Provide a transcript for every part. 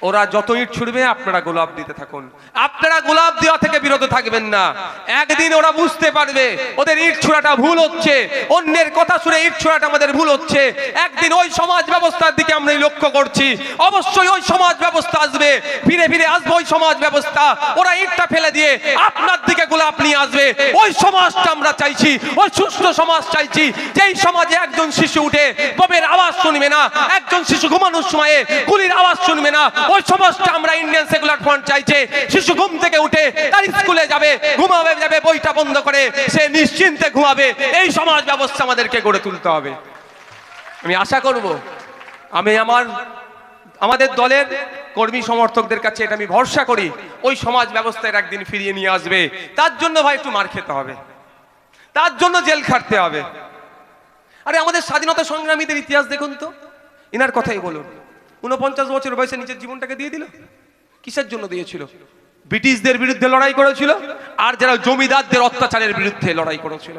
ওরা যত ইট ছুড়বে আপনারা গোলাপ দিতে থাকুন, আপনারা গোলাপ দেওয়া থেকে বিরত থাকবেন না। একদিন ওরা বুঝতে পারবে ওদের ইট ছোড়াটা ভুল হচ্ছে, অন্যের কথা শুনে ইট ছোড়াটা আমাদের ভুল হচ্ছে। একদিন ওই সমাজ ব্যবস্থার দিকে আমরা লক্ষ্য করছি, অবশ্যই ওই সমাজ ব্যবস্থা আসবে, ফিরে ফিরে আসবে ওই সমাজ ব্যবস্থা। ওরা ইটটা ফেলে দিয়ে আপনার দিকে গোলাপ নিয়ে আসবে, ওই সমাজটা আমরা চাইছি, ওই সুস্থ সমাজ চাইছি, যেই সমাজে একজন শিশু উঠে বোমের আওয়াজ শুনবে না, একজন শিশু ঘুমানোর সময়ে গুলির আওয়াজ শুনবে না। ওই সমাজটা আমরা ইন্ডিয়ান সেকুলার ফ্রন্ট চাইছে। শিশু ঘুম থেকে উঠে তার স্কুলে যাবে, ঘুমাবে যাবে, বইটা বন্ধ করে সে নিশ্চিন্তে ঘুমাবে। এই সমাজ ব্যবস্থা আমাদেরকে গড়ে তুলতে হবে। আমি আশা করব, আমি আমাদের দলের কর্মী সমর্থকদের কাছে এটা আমি ভরসা করি, ওই সমাজ ব্যবস্থার একদিন ফিরিয়ে নিয়ে আসবে। তার জন্য ভাই একটু মার খেতে হবে, তার জন্য জেল খাটতে হবে। আরে আমাদের স্বাধীনতা সংগ্রামীদের ইতিহাস দেখুন তো, এনার কথাই বলুন। 49 বছর বয়সে নিজের জীবনটাকে দিয়ে দিল, কিসের জন্য দিয়েছিল? ব্রিটিশদের বিরুদ্ধে লড়াই করেছিল, আর যারা জমিদারদের অত্যাচারের বিরুদ্ধে লড়াই করেছিল।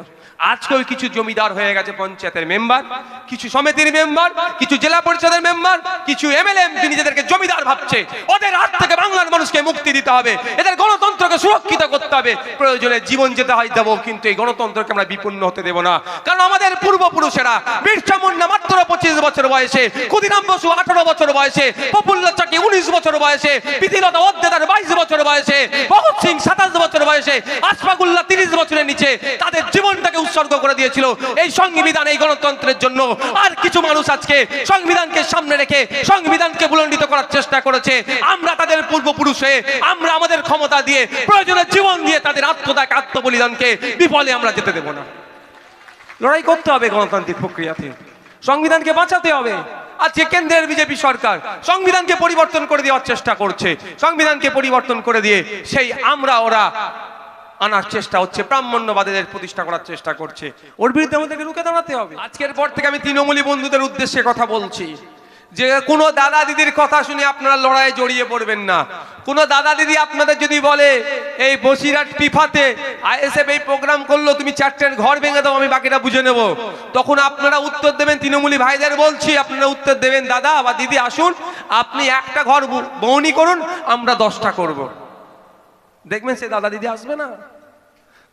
আজকেও কিছু জমিদার হয়ে গেছে পঞ্চায়েতের মেম্বার, কিছু সমিতির মেম্বার, কিছু জেলা পরিষদের মেম্বার, কিছু এমএলএ নিজেদেরকে জমিদার ভাবছে। ওদের হাত থেকে বাংলার মানুষকে মুক্তি দিতে হবে, এদের গণতন্ত্রকে সুরক্ষিত করতে হবে। প্রয়োজনে জীবন যেতে হয় দেবো, কিন্তু এই গণতন্ত্রকে আমরা বিপন্ন হতে দেব না। কারণ আমাদের পূর্বপুরুষেরা, বিরসা মুন্ডা মাত্র 25 বছর বয়সে, ক্ষুদিরাম বসু 18 বছর বয়সে, প্রফুল্ল চাকি 19 বছর বয়সে, প্রীতিলতা ওয়াদ্দেদার 22 বছর বয়সে, ভগৎ সিং 27 বছর বয়সে, আশফাকুল্লাহ 30 বছরের নিচে তাদের জীবনটাকে উৎসর্গ করে দিয়েছিল এই সংবিধান, এই গণতন্ত্রের জন্য। আর কিছু মানুষ আজকে সংবিধানকে সামনে রেখে সংবিধানকে বুলন্ডিত করার চেষ্টা করেছে। আমরা তাদের পূর্বপুরুষ হয়ে, আমরা আমাদের ক্ষমতা দিয়ে, প্রয়োজনে জীবন দিয়ে তাদের আত্মত্যাগ, আত্মবলিদানকে বিফলে আমরা যেতে দেব না। লড়াই করতে হবে গণতান্ত্রিক প্রক্রিয়াতে, সংবিধানকে বাঁচাতে হবে। আজকে কেন্দ্রের বিজেপি সরকার সংবিধানকে পরিবর্তন করে দেওয়ার চেষ্টা করছে, সংবিধানকে পরিবর্তন করে দিয়ে সেই ওরা আনার চেষ্টা হচ্ছে, ব্রাহ্মণ্যবাদীদের প্রতিষ্ঠা করার চেষ্টা করছে। ওর বিরুদ্ধে আমাদেরকে রুখে দাঁড়াতে হবে। আজকের পর থেকে আমি তৃণমূলী বন্ধুদের উদ্দেশ্যে কথা বলছি যে কোনো দাদা দিদির কথা শুনে আপনারা লড়াইয়ে জড়িয়ে পড়বেন না। কোনো দাদা দিদি আপনাদের যদি বলে এই বসিরহাট পিফাতে আইএসএফ এই প্রোগ্রাম করলো, তুমি 4টের ঘর ভেঙে দাও, আমি বাকিটা বুঝে নেব, তখন আপনারা উত্তর দেবেন, তৃণমূলী ভাইদের বলছি, আপনারা উত্তর দেবেন, দাদা বা দিদি আসুন, আপনি একটা ঘর বউনি করুন, আমরা 10টা করব। দেখবেন সে দাদা দিদি আসবে না।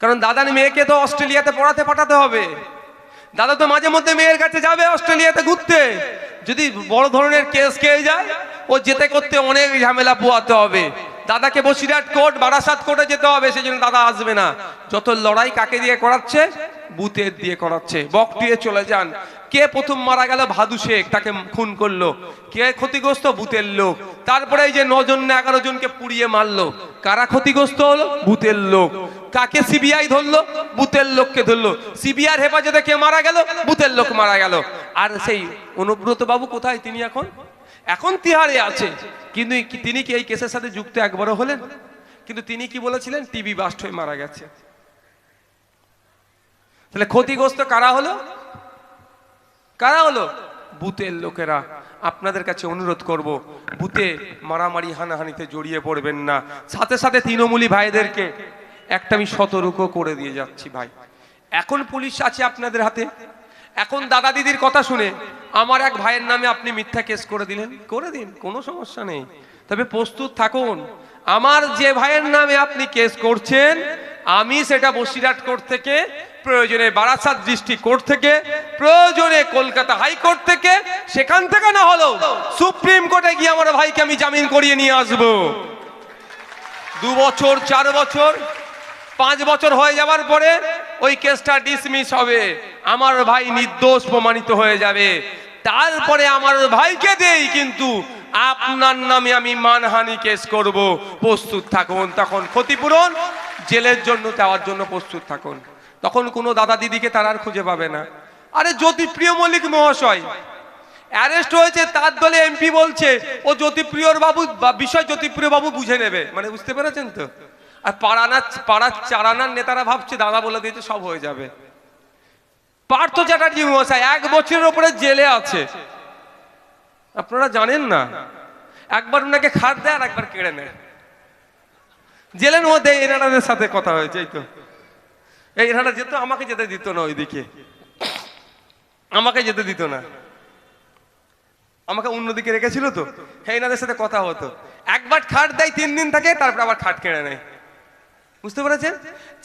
কারণ দাদার মেয়েকে তো অস্ট্রেলিয়াতে পড়াতে পাঠাতে হবে, দাদা তো মাঝে মধ্যে মেয়ের কাছে যাবে অস্ট্রেলিয়াতে ঘুরতে। যদি বড় ধরনের কেস খেয়ে যায়, ও যেতে করতে অনেক ঝামেলা পোয়াতে হবে। দাদাকে বসিরহাট কোর্ট, বারাসাত কোর্টে যেতে হবে, সেই জন্য দাদা আসবে না। যত লড়াই কাকে দিয়ে করাচ্ছে? বুথের দিয়ে করাচ্ছে। বকটিয়ে চলে যান। কে প্রথম মারা গেল? ভাদু শেখ, তাকে খুন করলো। কে ক্ষতিগ্রস্ত? বুথের লোক। তারপরে এই যে 9 জন না 11 জনকে পুড়িয়ে মারলো, কারা ক্ষতিগ্রস্ত হলো? বুথের লোক। কাকে সিবিআই ধরলো? বুথের লোককে ধরলো। সিবিআই হেফাজতে কে মারা গেল? বুথের লোক মারা গেল। আর সেই অনুব্রত বাবু কোথায়? তিনি এখন তিহারে আছে, কিন্তু তিনি কি এই কেসের সাথে যুক্ত একবারও হলেন? কিন্তু তিনি কি বলেছিলেন? টিবি বাস্ট হয়ে মারা গেছে। তাহলে ক্ষতিগ্রস্ত কারা হলো? বুথের লোকেরা। আপনাদের কাছে অনুরোধ করব, বুথে মারামারি হানাহানিতে জড়িয়ে পড়বেন না। সাথে সাথে তৃণমূলী ভাইদেরকে একটা আমি সতর্ক করে দিয়ে যাচ্ছি, ভাই এখন পুলিশ আছে আপনাদের হাতে। এখন দাদা দিদির কথা শুনে আমার এক ভাইয়ের নামে আপনি মিথ্যা কেস করে দিলেন, করে দিন, কোনো সমস্যা নেই, তবে প্রস্তুত থাকুন। আমার যে ভাইয়ের নামে আপনি কেস করছেন, আমি সেটা বসিরহাট কোর্ট থেকে, প্রয়োজনে বারাসাত ডিস্ট্রিক্ট কোর্ট থেকে, প্রয়োজনে কলকাতা হাইকোর্ট থেকে, সেখান থেকে না হলো সুপ্রিম কোর্টে গিয়ে আমার ভাইকে আমি জামিন করিয়ে নিয়ে আসবো। 2 বছর, 4 বছর, 5 বছর হয়ে যাওয়ার পরে ওই কেসটা ডিসমিস হবে, আমার ভাই নির্দোষ প্রমাণিত হয়ে যাবে। তারপরে আমার ভাইকে দেই, কিন্তু আপনার নামে আমি মানহানি কেস করব, প্রস্তুত থাকুন। তখন ক্ষতিপূরণ, জেলের জন্য দেওয়ার জন্য প্রস্তুত থাকুন। তখন কোনো দাদা দিদিকে তারা আর খুঁজে পাবে না। আরে জ্যোতিপ্রিয় মল্লিক মহাশয় অ্যারেস্ট হয়েছে, তার দলে এমপি বলছে ও জ্যোতিপ্রিয়র বাবু বিষয় জ্যোতিপ্রিয় বাবু বুঝে নেবে, মানে বুঝতে পেরেছেন তো? আর পাড়ার চারানার নেতারা ভাবছে দাদা বলে দিয়েছে সব হয়ে যাবে। পার্থ চ্যাটার্জি মহাশয় 1 বছরের উপরে জেলে আছে, আপনারা জানেন না? একবার ওনাকে খাট দেয় আর একবার কেড়ে নেয়। জেলের মধ্যে এনাদের সাথে কথা হয়েছে, এই তো এনারা যেত, আমাকে যেতে দিত না, ওইদিকে আমাকে যেতে দিত না। আমাকে অন্যদিকে রেখেছিল তো, হ্যাঁ এনাদের সাথে কথা হতো, একবার খাট দেয় 3 দিন থাকে, তারপর আবার খাট কেড়ে নেয়। বুঝতে পেরেছেন?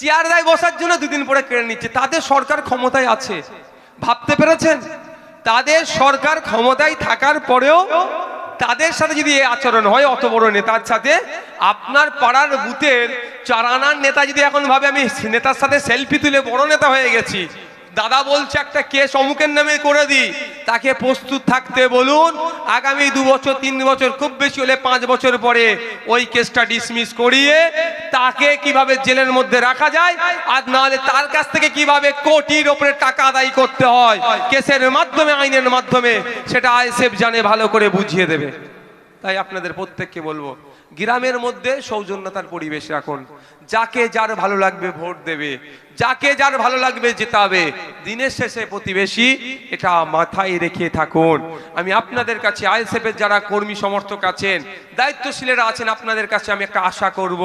চেয়ার দেয় বসার জন্য, 2 দিন পরে কেড়ে নিচ্ছে। তাদের সরকার ক্ষমতায় আছে, ভাবতে পেরেছেন? তাদের সরকার ক্ষমতায় থাকার পরেও তাদের সাথে যদি এই আচরণ হয়, অত বড় নেতার সাথে, আপনার পাড়ার বুথের 4 আনার নেতা যদি এখন ভাবে আমি নেতার সাথে সেলফি তুলে বড় নেতা হয়ে গেছি, দাদা বলছে একটা কেস অমুকের নামে করে দিই, তাকে প্রস্তুত থাকতে বলুন। আগামী 2 বছর 3 বছর, খুব বেশি হলে 5 বছর পরে ওই কেসটা ডিসমিস করিয়ে তাকে কিভাবে জেলের মধ্যে রাখা যায়, আর নাহলে তার কাছ থেকে কিভাবে কোটির ওপরে টাকা আদায় করতে হয় কেসের মাধ্যমে, আইনের মাধ্যমে, সেটা আইএসএফ জানে, ভালো করে বুঝিয়ে দেবে। তাই আপনাদের প্রত্যেককে বলবো, গ্রামের মধ্যে সৌজন্যতার পরিবেশ রাখুন। যাকে যার ভালো লাগবে ভোট দেবে, যাকে যার ভালো লাগবে জেতাবে। দিনের শেষে প্রতিবেশী, এটা মাথায় রেখে থাকুন। আমি আপনাদের কাছে, আইএসএফ এর যারা কর্মী সমর্থক আছেন, দায়িত্বশীলেরা আছেন, আপনাদের কাছে আমি একটা আশা করব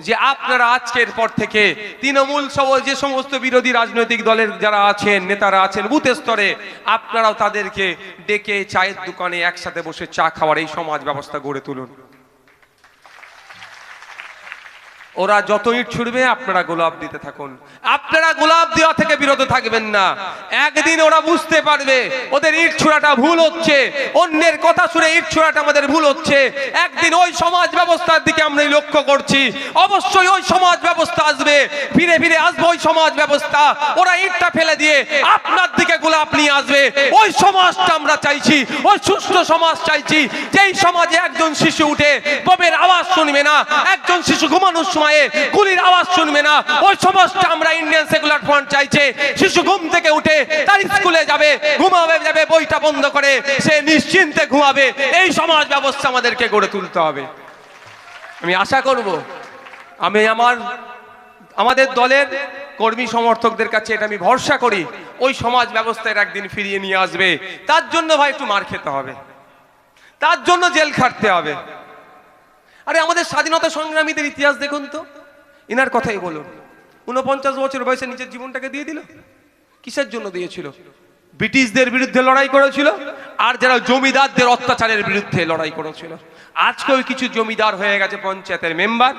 যে আপনারা আজকের পর থেকে তৃণমূল সহ যে সমস্ত বিরোধী রাজনৈতিক দলের যারা আছেন, নেতারা আছেন বুথ স্তরে, আপনারাও তাদেরকে ডেকে চায়ের দোকানে একসাথে বসে চা খাওয়ার এই সমাজ ব্যবস্থা গড়ে তুলুন। ওরা যত ইট ছুড়বে আপনারা গোলাপ দিতে থাকুন। আপনারা গোলাপ দেওয়া থেকে বিরত থাকবেন না। একদিন ওরা বুঝতে পারবে ওদের ইট ছোড়াটা ভুল হচ্ছে, অন্যের কথা শুনে ইট ছোড়াটা আমাদের ভুল হচ্ছে। একদিন ওই সমাজ ব্যবস্থার দিকে আমরা লক্ষ্য করছি, অবশ্যই ওই সমাজ ব্যবস্থা আসবে, ফিরে ফিরে আসবে ওই সমাজ ব্যবস্থা। ওরা ইটটা ফেলে দিয়ে আপনার দিকে গোলাপ নিয়ে আসবে। ওই সমাজটা আমরা চাইছি, ওই সুস্থ সমাজ চাইছি, যেই সমাজে একজন শিশু উঠে বোমের আওয়াজ শুনবে না, একজন শিশু ঘুমানোর সময় গুলির আওয়াজ শুনবে না। ওই সমাজটা আমরা ইন্ডিয়ান সেকুলার ফ্রন্ট চাইছে। শিশু ঘুম থেকে উঠে তার স্কুলে যাবে, ঘুমাবে, যাবে, বইটা বন্ধ করে সে নিশ্চিন্তে ঘুমাবে। এই সমাজ ব্যবস্থা আমাদেরকে গড়ে তুলতে হবে। আমি আশা করব, আমি আমাদের দলের কর্মী সমর্থকদের কাছে এটা আমি ভরসা করি, ওই সমাজ ব্যবস্থার একদিন ফিরিয়ে নিয়ে আসবে। তার জন্য ভাই একটু মার খেতে হবে, তার জন্য জেল খাটতে হবে। আরে আমাদের স্বাধীনতা সংগ্রামীদের ইতিহাস দেখুন তো, ইনার কথাই বলুন। 49 বছর বয়সে নিজের জীবনটাকে দিয়ে দিল। কিসের জন্য দিয়েছিল? ব্রিটিশদের বিরুদ্ধে লড়াই করেছিল, আর যারা জমিদারদের অত্যাচারের বিরুদ্ধে লড়াই করেছিল। আজকেও কিছু জমিদার হয়ে গেছে পঞ্চায়েতের মেম্বার,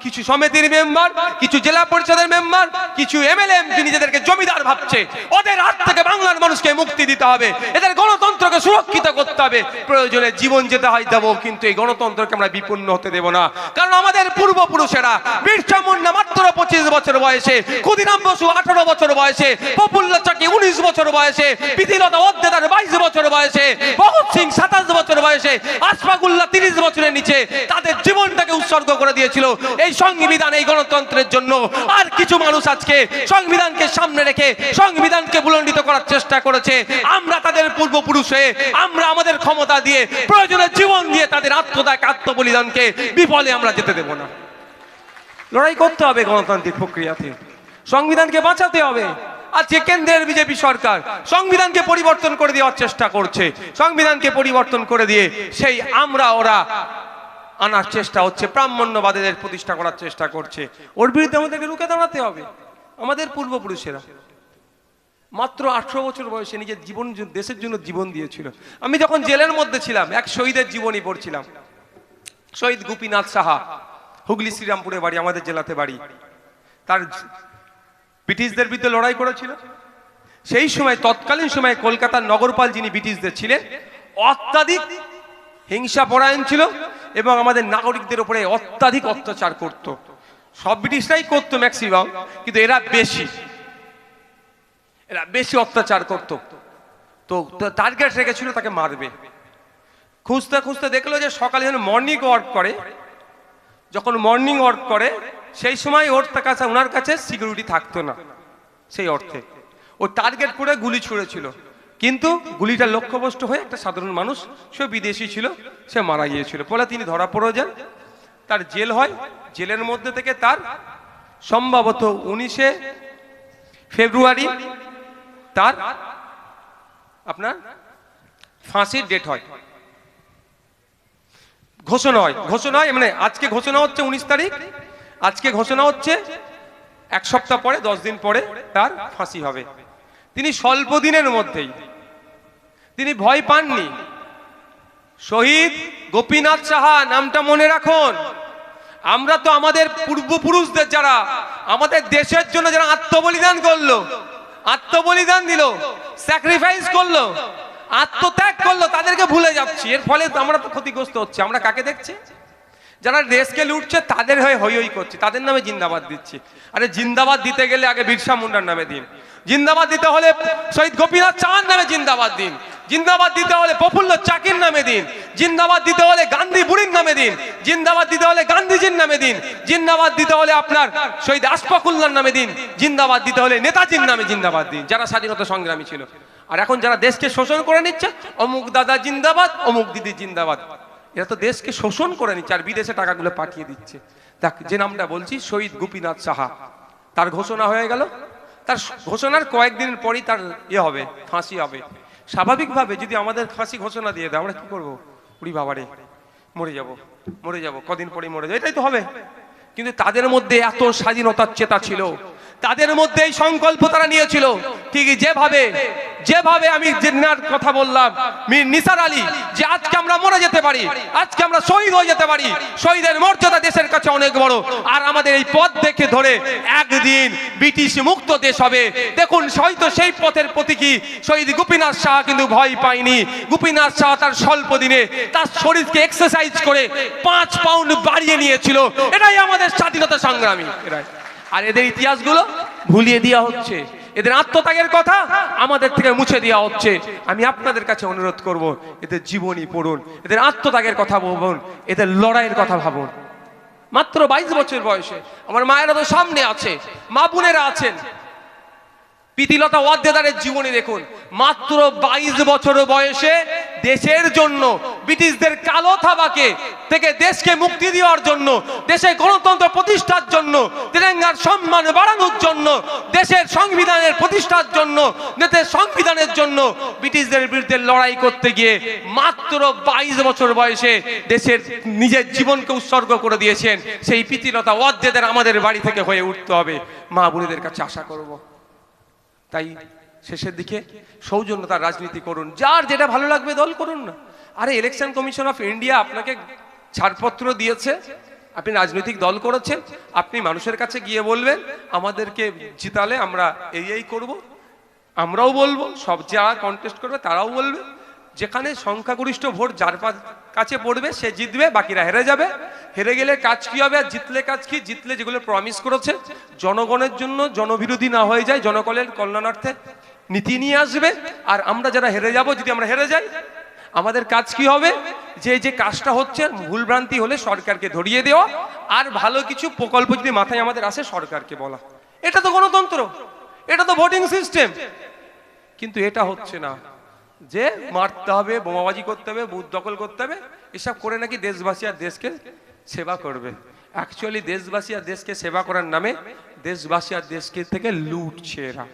কিছু সমিতির মেম্বার, কিছু জেলা পরিষদের মেম্বার, কিছু এমএলএ এমপি নিজেদেরকে জমিদার ভাবছে। ওদের হাত থেকে বাংলার মানুষকে মুক্তি দিতে হবে, এদের গণতন্ত্রকে সুরক্ষিত করতে হবে। প্রয়োজনে জীবন যেতে হয় দেব, কিন্তু এই গণতন্ত্রকে আমরা বিপন্ন হতে দেব না। কারণ আমাদের পূর্বপুরুষেরা, বিরসা মুন্ডা মাত্র 25 বছর বয়সে, ক্ষুদিরাম বসু 18 বছর বয়সে, প্রফুল্ল চাকি 19 বছর বয়সে, প্রীতিলতা ওয়াদ্দেদার 22 বছর বয়সে, ভগৎ সিং 27 বছর বয়সে, আশফাকুল্লাহ 30 বছরের নিচে তাদের জীবনটাকে উৎসর্গ করে দিয়েছিল এই সংবিধান, এই গণতন্ত্রের জন্য। আর কিছু মানুষ আজকে সংবিধানকে সামনে রেখে সংবিধানকে ভুলণ্ডিত করার চেষ্টা করেছে। আমরা তাদের পূর্বপুরুষ হয়ে, আমরা আমাদের ক্ষমতা দিয়ে, প্রয়োজনে জীবন দিয়ে তাদের আত্মত্যাগ, আত্মবলিদানকে বিফলে আমরা যেতে দেব না। লড়াই করতে হবে গণতান্ত্রিক প্রক্রিয়াতে, সংবিধানকে বাঁচাতে হবে। আজকে কেন্দ্রের বিজেপি সরকার সংবিধানকে পরিবর্তন করে দেওয়ার চেষ্টা করছে, সংবিধানকে পরিবর্তন করে দিয়ে সেই ওরা আনার চেষ্টা হচ্ছে, ব্রাহ্মণ্যবাদীদের প্রতিষ্ঠা করার চেষ্টা করছে। ওর বিরুদ্ধে আমাদেরকে রুখে দাঁড়াতে হবে। আমাদের পূর্বপুরুষেরা মাত্র 18 বছর বয়সে নিজের জীবন, দেশের জন্য জীবন দিয়েছিল। আমি যখন জেলের মধ্যে ছিলাম, এক শহীদের জীবনী পড়ছিলাম। শহীদ গোপীনাথ সাহা, হুগলি শ্রীরামপুরে বাড়ি, আমাদের জেলাতে বাড়ি। তার ব্রিটিশদের বিরুদ্ধে লড়াই করেছিল। সেই সময়, তৎকালীন সময়ে কলকাতার নগরপাল যিনি ব্রিটিশদের ছিলেন, অত্যাধিক হিংসা পরায়ণ ছিল এবং আমাদের নাগরিকদের উপরে অত্যাধিক অত্যাচার করত। সব ব্রিটিশরাই করতো ম্যাক্সিমাম, কিন্তু এরা বেশি অত্যাচার করত। তো টার্গেট রেখেছিল তাকে মারবে। খুঁজতে খুঁজতে দেখলো যে সকালে যেন মর্নিং ওয়ার্ক করে, যখন মর্নিং ওয়ার্ক করে সেই সময় ওনার কাছে সিকিউরিটি থাকতো না। সেই অর্থে ও টার্গেট করে গুলি ছুঁড়েছিল, কিন্তু গুলিটা লক্ষ্যভ্রষ্ট হয়ে একটা সাধারণ মানুষ, সে বিদেশি ছিল, সে মারা গিয়েছিল। ফলে তিনি ধরা পড়ে যান, তার জেল হয়। জেলের মধ্যে থেকে তার সম্ভবত 19শে ফেব্রুয়ারি তার আপনার ফাঁসির ডেট হয়, ঘোষণা হয়। মানে আজকে ঘোষণা হচ্ছে 19 তারিখ, আজকে ঘোষণা হচ্ছে 1 সপ্তাহ পরে, 10 দিন পরে তার ফাঁসি হবে। তিনি স্বল্প দিনের মধ্যেই, তিনি ভয় পাননি, শহীদ গোপীনাথ সাহা নামটা মনে রাখুন। আমরা তো আমাদের পূর্বপুরুষদের যারা আমাদের দেশের জন্য যারা আত্মবলিদান করলো, আত্মবলিদান দিল, স্যাক্রিফাইস করলো, আত্মত্যাগ করলো, তাদেরকে ভুলে যাচ্ছি। এর ফলে আমরা তো ক্ষতিগ্রস্ত হচ্ছে। আমরা কাকে দেখছি? যারা দেশকে লুটছে তাদের হয়ে হই হই করছে, তাদের নামে জিন্দাবাদ দিচ্ছি। আরে জিন্দাবাদ দিতে গেলে আগে বিরসা মুন্ডার নামে দিন, জিন্দাবাদ দিতে হলে শহীদ গোপীনাথ সাহার নামে জিন্দাবাদ দিন, জিন্দাবাদ দিতে হলে প্রফুল্ল চাকির নামে দিন, জিন্দাবাদ দিতে হলে গান্ধী বুড়ির নামে দিন, জিন্দাবাদ দিতে হলে গান্ধীজির নামে দিন, জিন্দাবাদ দিতে হলে আপনার শহীদ আশফাকুল্লাহর নামে দিন, জিন্দাবাদ দিতে হলে নেতাজির নামে জিন্দাবাদ দিন, যারা স্বাধীনতা সংগ্রামী ছিল। আর এখন যারা দেশকে শোষণ করে নিচ্ছে, অমুক দাদা জিন্দাবাদ, অমুক দিদি জিন্দাবাদ, এরা তো দেশকে শোষণ করে নিচ্ছে আর বিদেশে টাকাগুলো পাঠিয়ে দিচ্ছে। দেখ, যে নামটা বলছি শহীদ গোপীনাথ সাহা, তার ঘোষণা হয়ে গেল। তার ঘোষণার কয়েকদিনের পরই তার হবে, ফাঁসি হবে। স্বাভাবিকভাবে যদি আমাদের ফাঁসি ঘোষণা দিয়ে দেয়, আমরা কি করবো? উড়ি বাবারে, মরে যাব, মরে যাব, কদিন পরেই মরে যাবো, এটাই তো হবে। কিন্তু তাদের মধ্যে এত স্বাধীনতার চেতা ছিল, তাদের মধ্যে এই সংকল্প তারা নিয়েছিল। ঠিক যেভাবে যেভাবে আমি জিন্নার কথা বললাম, মীর নিসার আলী, যে আজকে আমরা মরে যেতে পারি, আজকে আমরা শহীদ হয়ে যেতে পারি, শহীদের মর্যাদা দেশের কাছে অনেক বড়। আর আমাদের এই পথ দেখে ধরে একদিন ব্রিটিশ মুক্ত দেশ হবে। দেখুন, হয়তো সেই পথের প্রতীকী শহীদ গোপীনাথ সাহা কিন্তু ভয় পায়নি। গোপীনাথ সাহা তার স্বল্প দিনে তার শরীরকে এক্সারসাইজ করে 5 পাউন্ড বাড়িয়ে নিয়েছিল। এটাই আমাদের স্বাধীনতা সংগ্রামী। এরাই। আর এদের ইতিহাসগুলো ভুলিয়ে দেওয়া হচ্ছে, এদের আত্মত্যাগের কথা আমাদের থেকে মুছে দেওয়া হচ্ছে। আমি আপনাদের কাছে অনুরোধ করব, এদের জীবনী পড়ুন, এদের আত্মত্যাগের কথা ভাবুন, এদের লড়াইয়ের কথা ভাবুন। মাত্র 22 বছর বয়সে, আমার মায়েরা তো সামনে আছে, মা বোনেরা আছেন, প্রীতিলতা ওয়াদ্দেদারের জীবনী দেখুন। মাত্র 22 বছর বয়সে দেশের জন্য, ব্রিটিশদের কালো থাবাকে থেকে দেশকে মুক্তি দেওয়ার জন্য, দেশে গণতন্ত্র প্রতিষ্ঠার জন্য, তিরঙ্গার সম্মান বাড়ানোর জন্য, দেশের সংবিধানের প্রতিষ্ঠার জন্য, দেশের সংবিধানের জন্য ব্রিটিশদের বিরুদ্ধে লড়াই করতে গিয়ে মাত্র 22 বছর বয়সে দেশের নিজের জীবনকে উৎসর্গ করে দিয়েছেন। সেই প্রীতিলতা ওয়াদ্দেদার আমাদের বাড়ি থেকে হয়ে উঠতে হবে, মা বোনেদের কাছে আশা করব। তাই শেষের দিকে সৌজন্যতার রাজনীতি করুন, যার যেটা ভালো লাগবে দল করুন না। আরে ইলেকশন কমিশন অফ ইন্ডিয়া আপনাকে ছাড়পত্র দিয়েছে, আপনি রাজনৈতিক দল করেছেন, আপনি মানুষের কাছে গিয়ে বলবেন আমাদেরকে জিতালে আমরা এই করব, আমরাও বলবো, সব যারা কন্টেস্ট করবে তারাও বলবে। যেখানে সংখ্যাগরিষ্ঠ ভোট যার কাছে পড়বে সে জিতবে, বাকিরা হেরে যাবে। হেরে গেলে কাজ কি হবে, আর জিতলে কাজ কি? জিতলে যেগুলো প্রমিস করেছে জনগণের জন্য, জনবিরোধী না হয়ে যায়, জনগণের কল্যাণার্থে নীতি নিয়ে আসবে। আর আমরা যারা হেরে যাব, যদি আমরা হেরে যাই, আমাদের কাজ কি হবে? যে কাজটা হচ্ছে ভুলভ্রান্তি হলে সরকারকে ধরিয়ে দেওয়া, আর ভালো কিছু প্রকল্প যদি মাথায় আমাদের আসে সরকারকে বলা। এটা তো গণতন্ত্র, এটা তো ভোটিং সিস্টেম। কিন্তু এটা হচ্ছে না, যে মারতে হবে, বোমাবাজি করতে হবে, বুথ দখল করতে হবে, এসব করে নাকি দেশবাসী আর দেশকে সেবা করবে। অ্যাকচুয়ালি দেশবাসী আর দেশকে সেবা করার নামে দেশবাসী আর দেশকে থেকে লুটছে এরা।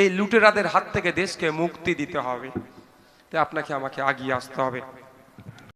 এই লুটেরাদের হাত থেকে দেশকে মুক্তি দিতে হবে। তাই আপনাকে আমাকে এগিয়ে আসতে হবে।